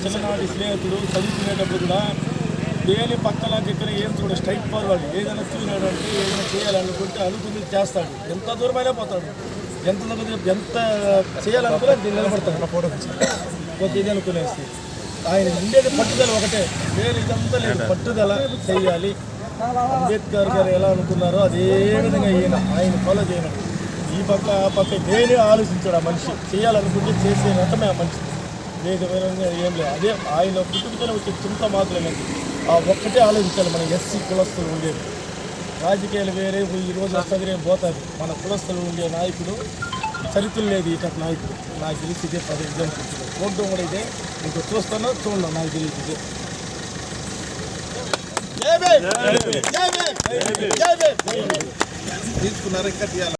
చిన్ననాటి స్నేహితుడు చదువుకునేటప్పుడు కూడా దేని పక్కన దగ్గర ఏం చూడ స్ట్రైట్ ఫార్వర్డ్ ఏదైనా చూడాలంటే ఏదైనా చేయాలనుకుంటే అనుకుని చేస్తాడు. ఎంత దూరమైనా పోతాడు, ఎంత చేయాలనుకున్నా నిలబడతాడు. ఫోటో కొద్ది ఇది అనుకునేసి ఆయన ఉండేది పట్టుదల ఒకటే, వేరే ఇదంతా లేదు. పట్టుదల చేయాలి. అంబేద్కర్ గారు ఎలా అనుకున్నారో అదే విధంగా ఆయన ఫాలో చేయడం. ఈ పక్క ఆ పక్క దేని ఆలోచించాడు. ఆ మనిషి చేయాలనుకుంటే చేసే రకమే ఆ మనిషి. వేగంగా ఏం లేదు. అదే ఆయన పుట్టుకతోనే వచ్చే చింత మాత్రమే. ఆ ఒక్కటే ఆలోచించాలి. మన ఎస్సీ కులస్తులు ఉండేది. రాజకీయాలు వేరే ఈరోజు వస్తుంది రేపు పోతుంది. మన కులస్తులు ఉండే నాయకుడు చరిత్ర లేదు. ఇటు నాయకుడు నాకు తెలిసి ఇదే 10 ఎగ్జాంపుల్ చూడడం కూడా ఇదే. ఇంకో చూస్తానో చూడడం నాకు తెలియదు ఇదే. తీసుకున్నారు ఇంకా తీయాలి.